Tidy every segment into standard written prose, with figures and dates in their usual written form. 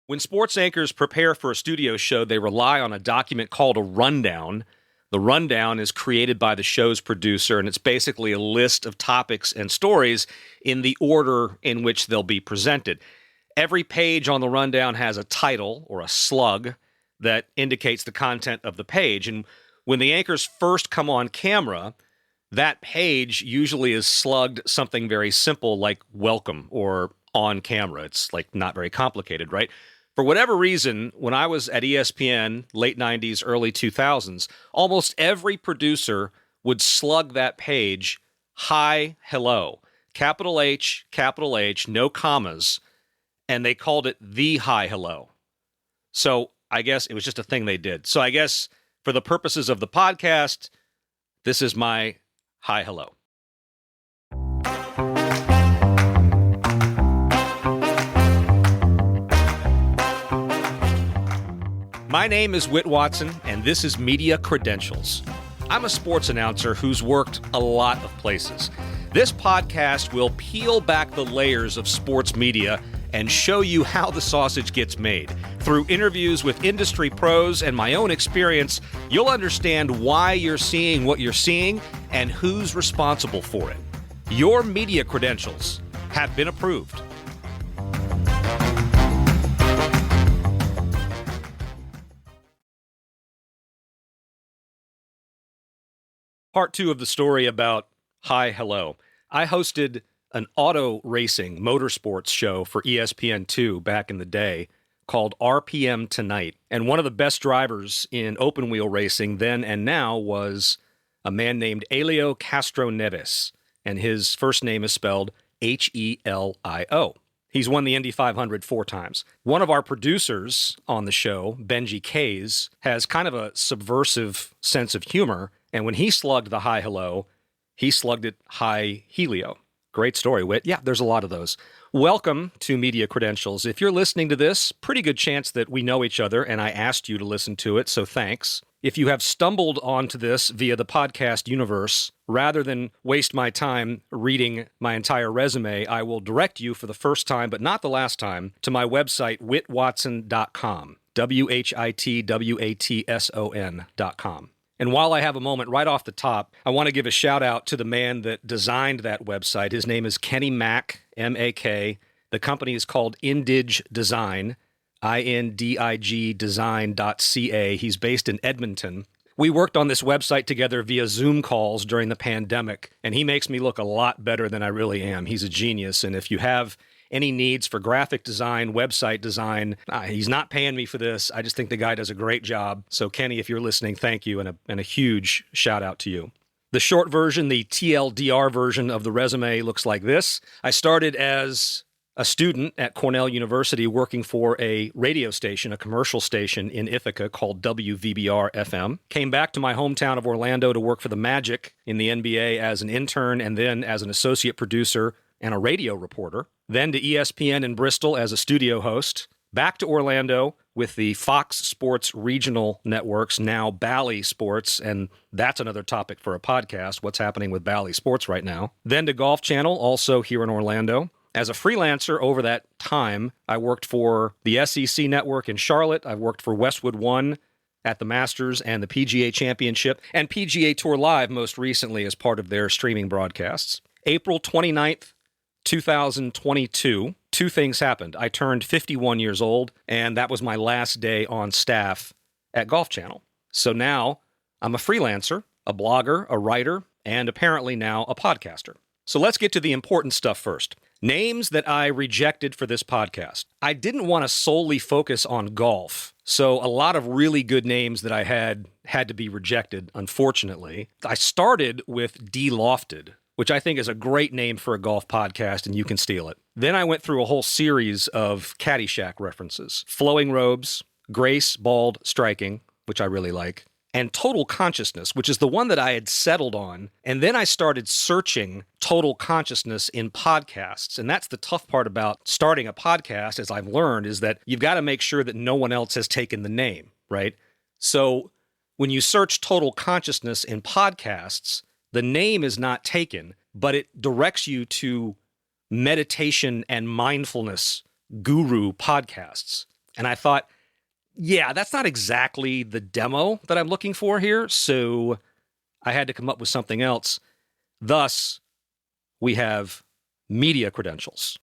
When sports anchors prepare for a studio show, they rely on a document called a rundown. The rundown is created by the show's producer, and it's basically a list of topics and stories in the order in which they'll be presented. Every page on the rundown has a title or a slug that indicates the content of the page. And when the anchors first come on camera, that page usually is slugged something very simple like welcome or on camera. It's like not very complicated, right? For whatever reason, when I was at ESPN, late 90s, early 2000s, almost every producer would slug that page, hi, hello, capital H, no commas, and they called it the hi, hello. So I guess it was just a thing they did. So I guess for the purposes of the podcast, this is my hi, hello. My name is Whit Watson, and this is Media Credentials. I'm a sports announcer who's worked a lot of places. This podcast will peel back the layers of sports media and show you how the sausage gets made. Through interviews with industry pros and my own experience, you'll understand why you're seeing what you're seeing and who's responsible for it. Your media credentials have been approved. Part two of the story about Hi, Hello. I hosted an auto racing motorsports show for ESPN2 back in the day called RPM Tonight. And one of the best drivers in open wheel racing then and now was a man named Helio Castroneves. And his first name is spelled Helio. He's won the Indy 500 4 times. One of our producers on the show, Benji Kays, has kind of a subversive sense of humor. And when he slugged the hi, hello, he slugged it hi, Helio. Great story, Whit. Yeah, there's a lot of those. Welcome to Media Credentials. If you're listening to this, pretty good chance that we know each other, and I asked you to listen to it, so thanks. If you have stumbled onto this via the podcast universe, rather than waste my time reading my entire resume, I will direct you for the first time, but not the last time, to my website, whitwatson.com, WHITWATSON.com. And while I have a moment right off the top, I want to give a shout out to the man that designed that website. His name is Kenny Mack, M-A-K. The company is called Indig Design, I-N-D-I-G design.ca. He's based in Edmonton. We worked on this website together via Zoom calls during the pandemic, and he makes me look a lot better than I really am. He's a genius, and if you have any needs for graphic design, website design, he's not paying me for this. I just think the guy does a great job. So Kenny, if you're listening, thank you, and a huge shout out to you. The short version, the TLDR version of the resume looks like this. I started as a student at Cornell University working for a radio station, a commercial station in Ithaca called WVBR-FM. Came back to my hometown of Orlando to work for the Magic in the NBA as an intern and then as an associate producer and a radio reporter. Then to ESPN in Bristol as a studio host. Back to Orlando with the Fox Sports regional networks, now Bally Sports, and that's another topic for a podcast, what's happening with Bally Sports right now. Then to Golf Channel, also here in Orlando. As a freelancer over that time, I worked for the SEC network in Charlotte. I've worked for Westwood One at the Masters and the PGA Championship, and PGA Tour Live most recently as part of their streaming broadcasts. April 29th, 2022, two things happened. I turned 51 years old, and that was my last day on staff at Golf Channel. So now I'm a freelancer, a blogger, a writer, and apparently now a podcaster. So let's get to the important stuff first. Names that I rejected for this podcast. I didn't want to solely focus on golf, so a lot of really good names that I had to be rejected, unfortunately. I started with D. Lofted, which I think is a great name for a golf podcast, and you can steal it. Then I went through a whole series of Caddyshack references. Flowing Robes, Grace Bald Striking, which I really like, and Total Consciousness, which is the one that I had settled on. And then I started searching Total Consciousness in podcasts. And that's the tough part about starting a podcast, as I've learned, is that you've got to make sure that no one else has taken the name, right? So when you search Total Consciousness in podcasts, the name is not taken, but it directs you to meditation and mindfulness guru podcasts. And I thought, yeah, that's not exactly the demo that I'm looking for here. So I had to come up with something else. Thus, we have media credentials.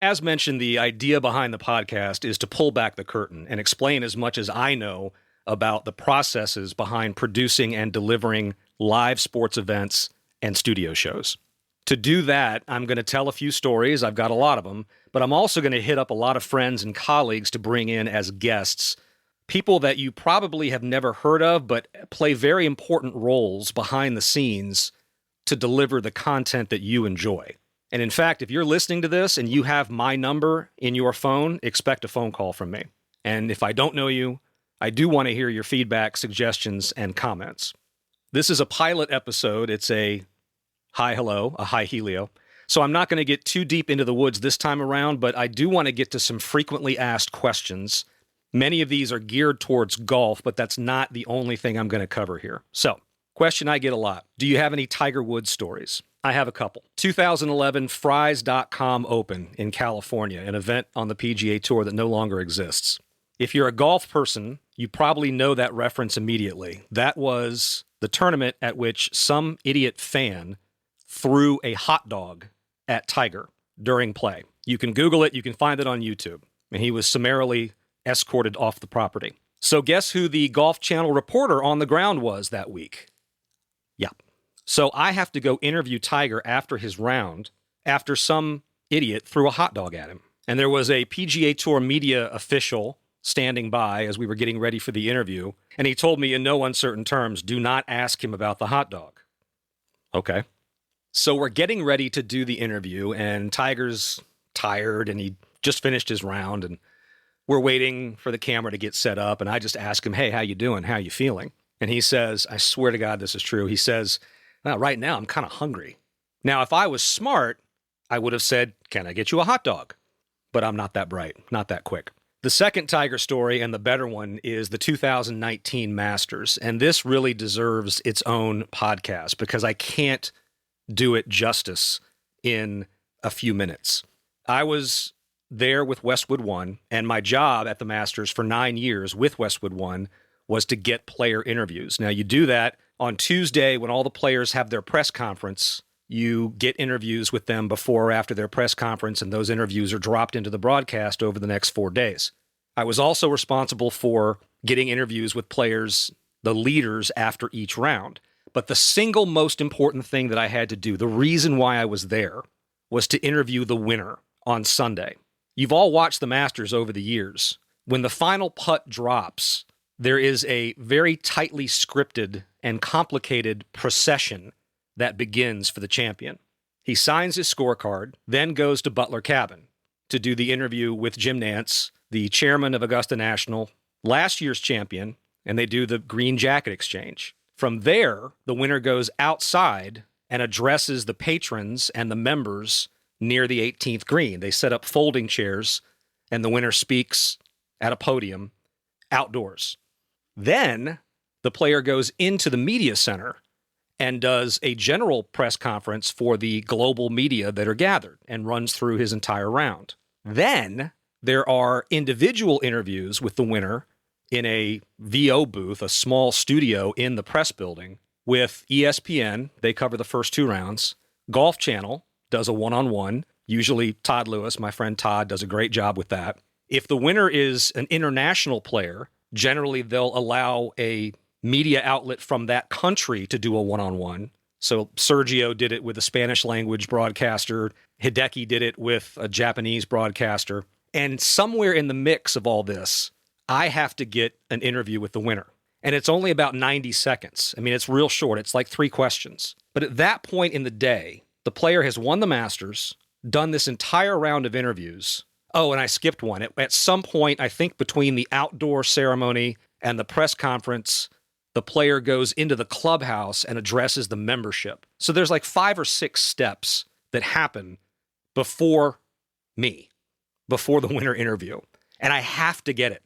As mentioned, the idea behind the podcast is to pull back the curtain and explain as much as I know about the processes behind producing and delivering live sports events and studio shows. To do that, I'm going to tell a few stories. I've got a lot of them, but I'm also going to hit up a lot of friends and colleagues to bring in as guests, people that you probably have never heard of, but play very important roles behind the scenes to deliver the content that you enjoy. And in fact, if you're listening to this and you have my number in your phone, expect a phone call from me. And if I don't know you, I do want to hear your feedback, suggestions, and comments. This is a pilot episode. It's a hi helio. So I'm not going to get too deep into the woods this time around, but I do want to get to some frequently asked questions. Many of these are geared towards golf, but that's not the only thing I'm going to cover here. So, question I get a lot. Do you have any Tiger Woods stories? I have a couple. 2011 Fries.com Open in California, an event on the PGA Tour that no longer exists. If you're a golf person, you probably know that reference immediately. That was the tournament at which some idiot fan threw a hot dog at Tiger during play. You can Google it. You can find it on YouTube. And he was summarily escorted off the property. So guess who the Golf Channel reporter on the ground was that week? Yeah. So I have to go interview Tiger after his round after some idiot threw a hot dog at him. And there was a PGA Tour media official standing by as we were getting ready for the interview, and he told me in no uncertain terms, do not ask him about the hot dog. Okay. So we're getting ready to do the interview, and Tiger's tired, and he just finished his round, and we're waiting for the camera to get set up, and I just ask him, hey, how you doing? How you feeling? And he says, I swear to God this is true. He says, well, right now I'm kind of hungry. Now, if I was smart, I would have said, can I get you a hot dog? But I'm not that bright, not that quick. The second Tiger story, and the better one, is the 2019 Masters. And this really deserves its own podcast because I can't do it justice in a few minutes. I was there with Westwood One, and my job at the Masters for 9 years with Westwood One was to get player interviews. Now, you do that on Tuesday when all the players have their press conference. You get interviews with them before or after their press conference, and those interviews are dropped into the broadcast over the next 4 days. I was also responsible for getting interviews with players, the leaders, after each round. But the single most important thing that I had to do, the reason why I was there, was to interview the winner on Sunday. You've all watched the Masters over the years. When the final putt drops, there is a very tightly scripted and complicated procession that begins for the champion. He signs his scorecard, then goes to Butler Cabin to do the interview with Jim Nantz, the chairman of Augusta National, last year's champion, and they do the green jacket exchange. From there, the winner goes outside and addresses the patrons and the members near the 18th green. They set up folding chairs, and the winner speaks at a podium outdoors. Then the player goes into the media center and does a general press conference for the global media that are gathered and runs through his entire round. Then there are individual interviews with the winner in a VO booth, a small studio in the press building, with ESPN. They cover the first 2 rounds. Golf Channel does a one-on-one. Usually Todd Lewis, my friend Todd, does a great job with that. If the winner is an international player, generally they'll allow a media outlet from that country to do a one-on-one. So Sergio did it with a Spanish language broadcaster. Hideki did it with a Japanese broadcaster. And somewhere in the mix of all this, I have to get an interview with the winner. And it's only about 90 seconds. I mean, it's real short. It's like 3 questions. But at that point in the day, the player has won the Masters, done this entire round of interviews. Oh, and I skipped one. At some point, I think between the outdoor ceremony and the press conference, the player goes into the clubhouse and addresses the membership. So there's like 5 or 6 steps that happen before me, before the winner interview. And I have to get it.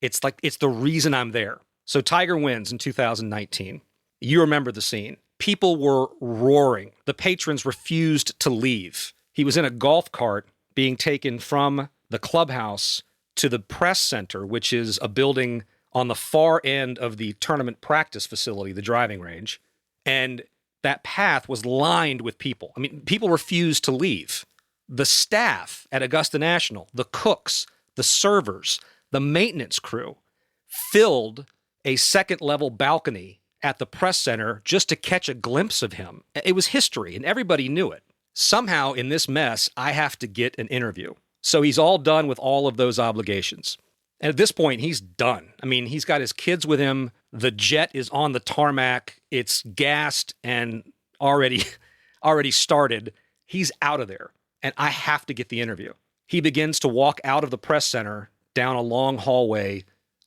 It's the reason I'm there. So Tiger wins in 2019. You remember the scene. People were roaring. The patrons refused to leave. He was in a golf cart being taken from the clubhouse to the press center, which is a building on the far end of the tournament practice facility, the driving range. And that path was lined with people. I mean, people refused to leave. The staff at Augusta National, the cooks, the servers, the maintenance crew filled a second-level balcony at the press center just to catch a glimpse of him. It was history, and everybody knew it. Somehow, in this mess, I have to get an interview. So he's all done with all of those obligations. And at this point, he's done. I mean, he's got his kids with him. The jet is on the tarmac. It's gassed and already started. He's out of there, and I have to get the interview. He begins to walk out of the press center down a long hallway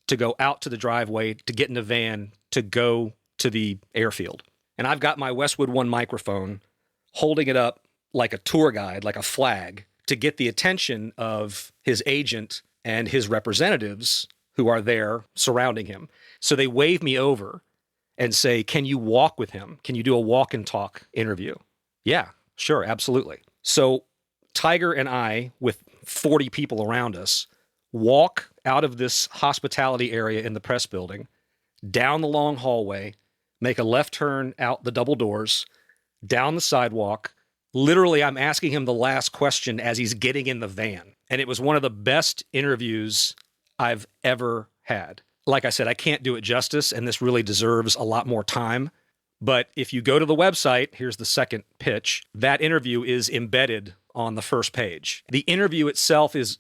to go out to the driveway, to get in a van, to go to the airfield. And I've got my Westwood One microphone, holding it up like a tour guide, like a flag, to get the attention of his agent and his representatives who are there surrounding him. So they wave me over and say, "Can you walk with him? Can you do a walk and talk interview?" Yeah, sure, absolutely. So Tiger and I, with 40 people around us, walk out of this hospitality area in the press building, down the long hallway, make a left turn out the double doors, down the sidewalk. Literally, I'm asking him the last question as he's getting in the van. And it was one of the best interviews I've ever had. Like I said, I can't do it justice, and this really deserves a lot more time. But if you go to the website, here's the second pitch, that interview is embedded on the first page. The interview itself is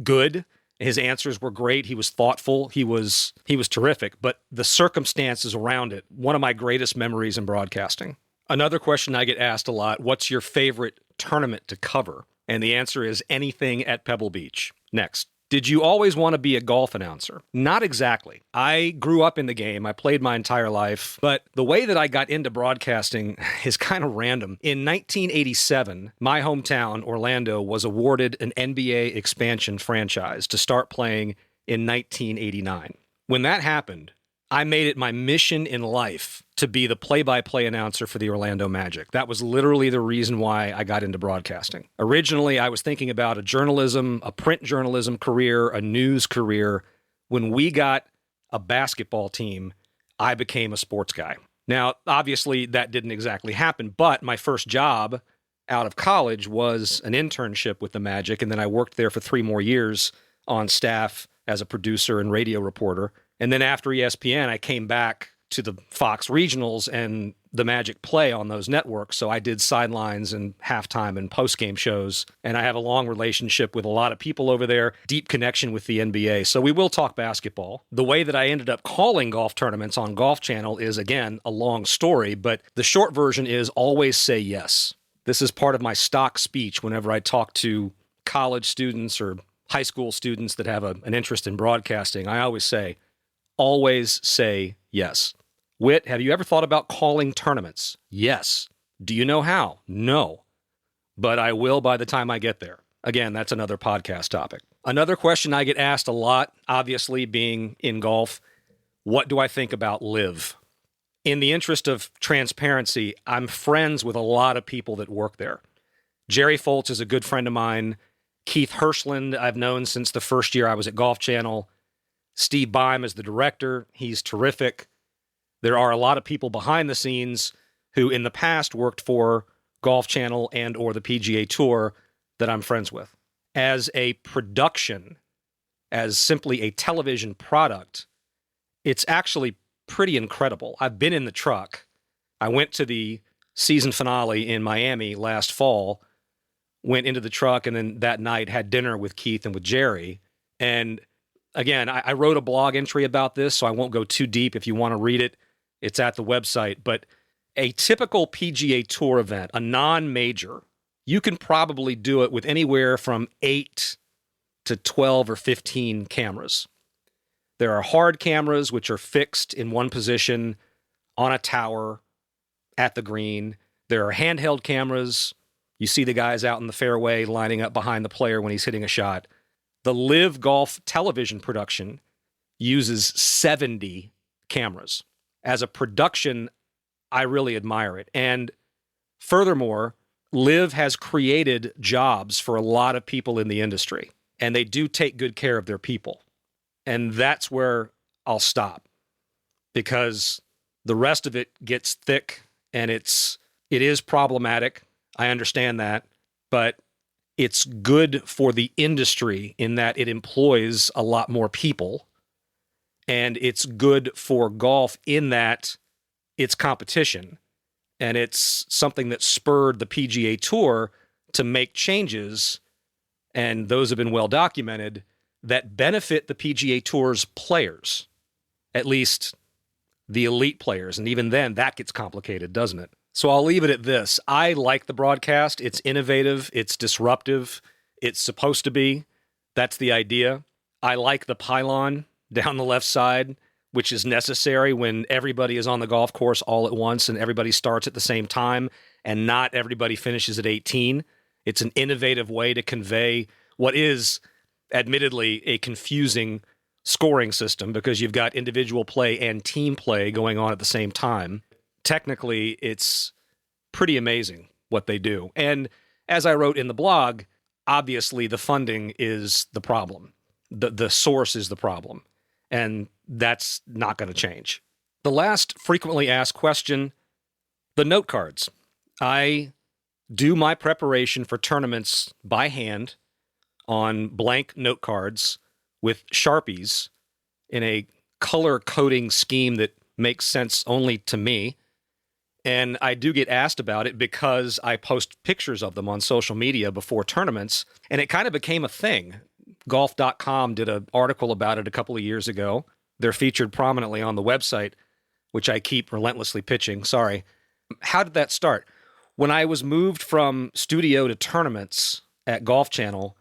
good. His answers were great. He was thoughtful. He was terrific. But the circumstances around it, one of my greatest memories in broadcasting. Another question I get asked a lot, what's your favorite tournament to cover? And the answer is anything at Pebble Beach. Next. Did you always want to be a golf announcer? Not exactly. I grew up in the game. I played my entire life. But the way that I got into broadcasting is kind of random. In 1987, my hometown, Orlando, was awarded an NBA expansion franchise to start playing in 1989. When that happened, I made it my mission in life to be the play-by-play announcer for the Orlando Magic. That was literally the reason why I got into broadcasting. Originally, I was thinking about a print journalism career, a news career. When we got a basketball team, I became a sports guy. Now, obviously, that didn't exactly happen, but my first job out of college was an internship with the Magic, and then I worked there for 3 more years on staff as a producer and radio reporter. And then after ESPN, I came back to the Fox regionals and the Magic play on those networks. So I did sidelines and halftime and post-game shows. And I have a long relationship with a lot of people over there, deep connection with the NBA. So we will talk basketball. The way that I ended up calling golf tournaments on Golf Channel is, again, a long story, but the short version is always say yes. This is part of my stock speech whenever I talk to college students or high school students that have an interest in broadcasting. I always say yes. Whit, have you ever thought about calling tournaments? Yes. Do you know how? No. But I will by the time I get there. Again, that's another podcast topic. Another question I get asked a lot, obviously being in golf, what do I think about LIV? In the interest of transparency, I'm friends with a lot of people that work there. Jerry Foltz is a good friend of mine. Keith Hirschland, I've known since the first year I was at Golf Channel. Steve Beim is the director. He's terrific. There are a lot of people behind the scenes who in the past worked for Golf Channel and or the PGA Tour that I'm friends with. As a production, as simply a television product, it's actually pretty incredible. I've been in the truck. I went to the season finale in Miami last fall, went into the truck, and then that night had dinner with Keith and with Jerry. And again, I wrote a blog entry about this, so I won't go too deep. If you want to read it, it's at the website. But a typical PGA Tour event, a non-major, you can probably do it with anywhere from 8 to 12 or 15 cameras. There are hard cameras, which are fixed in one position on a tower at the green. There are handheld cameras. You see the guys out in the fairway lining up behind the player when he's hitting a shot. The LIV Golf television production uses 70 cameras. As a production, I really admire it. And furthermore, LIV has created jobs for a lot of people in the industry. and they do take good care of their people. And that's where I'll stop, because the rest of it gets thick and it is problematic. I understand that, but it's good for the industry in that it employs a lot more people, and it's good for golf in that it's competition, and it's something that spurred the PGA Tour to make changes, and those have been well documented, that benefit the PGA Tour's players, at least the elite players. And even then, that gets complicated, doesn't it? So I'll leave it at this. I like the broadcast. It's innovative. It's disruptive. It's supposed to be. That's the idea. I like the pylon down the left side, which is necessary when everybody is on the golf course all at once and everybody starts at the same time and not everybody finishes at 18. It's an innovative way to convey what is admittedly a confusing scoring system, because you've got individual play and team play going on at the same time. Technically, it's pretty amazing what they do. And as I wrote in the blog, obviously the funding is the problem. The source is the problem. And that's not going to change. The last frequently asked question, the note cards. I do my preparation for tournaments by hand on blank note cards with Sharpies in a color coding scheme that makes sense only to me. And I do get asked about it because I post pictures of them on social media before tournaments, and it kind of became a thing. Golf.com did an article about it a couple of years ago. They're featured prominently on the website, which I keep relentlessly pitching. Sorry. How did that start? When I was moved from studio to tournaments at Golf Channel,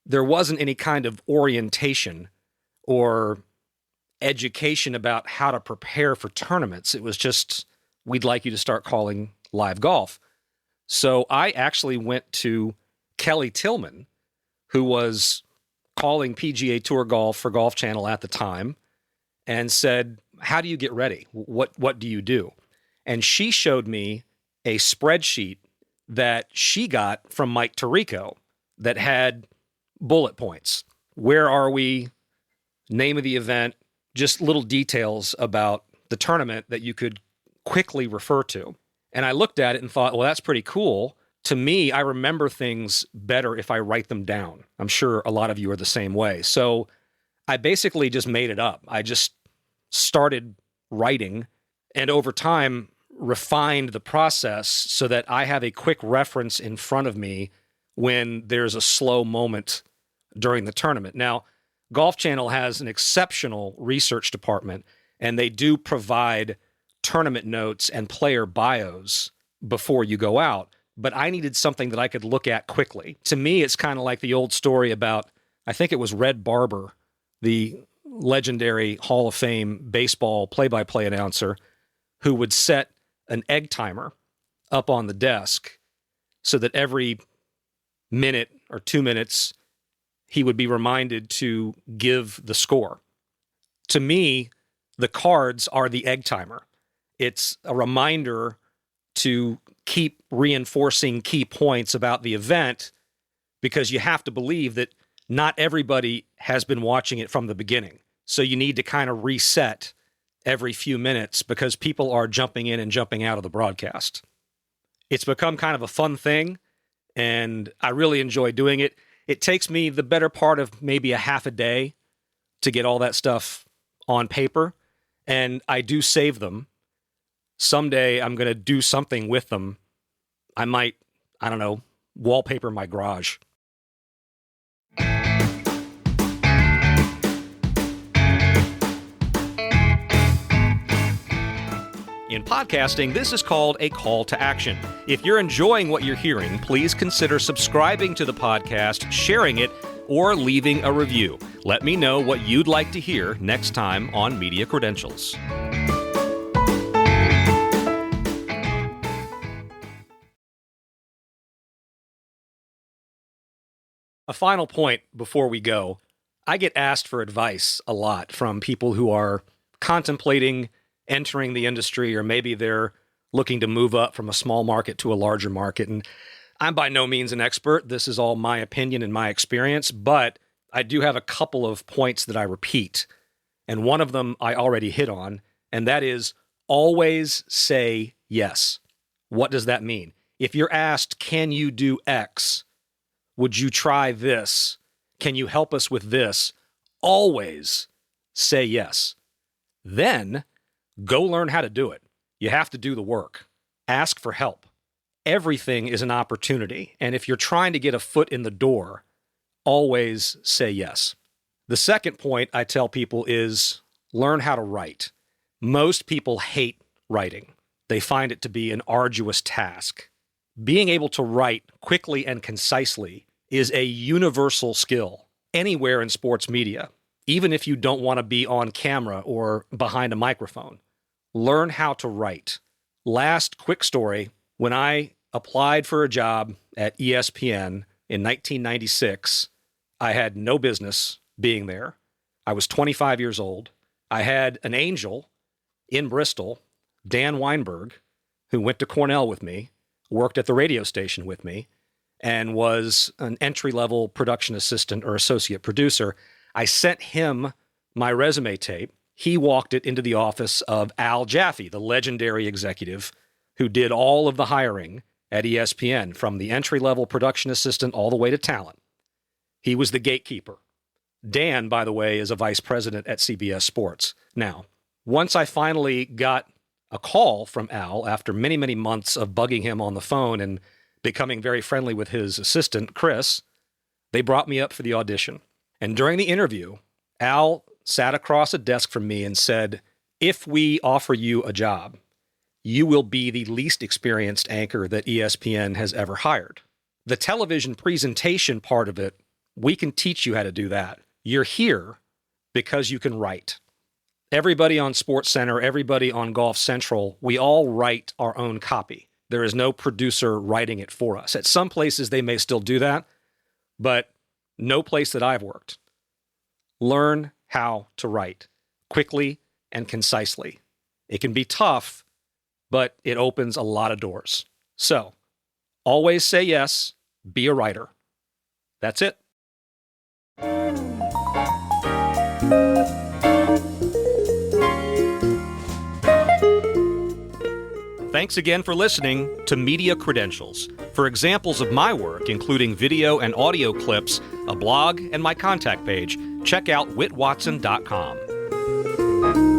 there wasn't any kind of orientation or education about how to prepare for tournaments. It was just, we'd like you to start calling live golf. So I actually went to Kelly Tillman, who was calling PGA Tour golf for Golf Channel at the time, and said, how do you get ready? What do you do? And she showed me a spreadsheet that she got from Mike Tirico that had bullet points. Where are we? Name of the event, just little details about the tournament that you could quickly refer to. And I looked at it and thought, well, that's pretty cool. To me, I remember things better if I write them down. I'm sure a lot of you are the same way. So I basically just made it up. I just started writing, and over time refined the process so that I have a quick reference in front of me when there's a slow moment during the tournament. Now, Golf Channel has an exceptional research department, and they do provide tournament notes and player bios before you go out. But I needed something that I could look at quickly. To me, it's kind of like the old story about, I think it was Red Barber, the legendary Hall of Fame baseball play-by-play announcer, who would set an egg timer up on the desk so that every minute or 2 minutes, he would be reminded to give the score. To me, the cards are the egg timer. It's a reminder to keep reinforcing key points about the event, because you have to believe that not everybody has been watching it from the beginning. So you need to kind of reset every few minutes because people are jumping in and jumping out of the broadcast. It's become kind of a fun thing, and I really enjoy doing it. It takes me the better part of maybe a half a day to get all that stuff on paper, and I do save them. Someday I'm going to do something with them. I might, I don't know, wallpaper my garage. In podcasting, this is called a call to action. If you're enjoying what you're hearing, please consider subscribing to the podcast, sharing it, or leaving a review. Let me know what you'd like to hear next time on Media Credentials. A final point before we go. I get asked for advice a lot from people who are contemplating entering the industry, or maybe they're looking to move up from a small market to a larger market. And I'm by no means an expert. This is all my opinion and my experience, but I do have a couple of points that I repeat, and one of them I already hit on, and that is always say yes. What does that mean? If you're asked, can you do X? Would you try this? Can you help us with this? Always say yes. Then go learn how to do it. You have to do the work. Ask for help. Everything is an opportunity. And if you're trying to get a foot in the door, always say yes. The second point I tell people is learn how to write. Most people hate writing. They find it to be an arduous task. Being able to write quickly and concisely is a universal skill anywhere in sports media, even if you don't want to be on camera or behind a microphone. Learn how to write. Last quick story, when I applied for a job at ESPN in 1996, I had no business being there. I was 25 years old. I had an angel in Bristol, Dan Weinberg, who went to Cornell with me, worked at the radio station with me, and was an entry-level production assistant or associate producer. I sent him my resume tape. He walked it into the office of Al Jaffe, the legendary executive who did all of the hiring at ESPN, from the entry-level production assistant all the way to talent. He was the gatekeeper. Dan, by the way, is a vice president at CBS Sports. Now, once I finally got a call from Al after many, many months of bugging him on the phone and becoming very friendly with his assistant, Chris, they brought me up for the audition. And during the interview, Al sat across a desk from me and said, if we offer you a job, you will be the least experienced anchor that ESPN has ever hired. The television presentation part of it, we can teach you how to do that. You're here because you can write. Everybody on SportsCenter, everybody on Golf Central, we all write our own copy. There is no producer writing it for us. At some places, they may still do that, but no place that I've worked. Learn how to write quickly and concisely. It can be tough, but it opens a lot of doors. So, always say yes, be a writer. That's it. Thanks again for listening to Media Credentials. For examples of my work, including video and audio clips, a blog, and my contact page, check out whitwatson.com.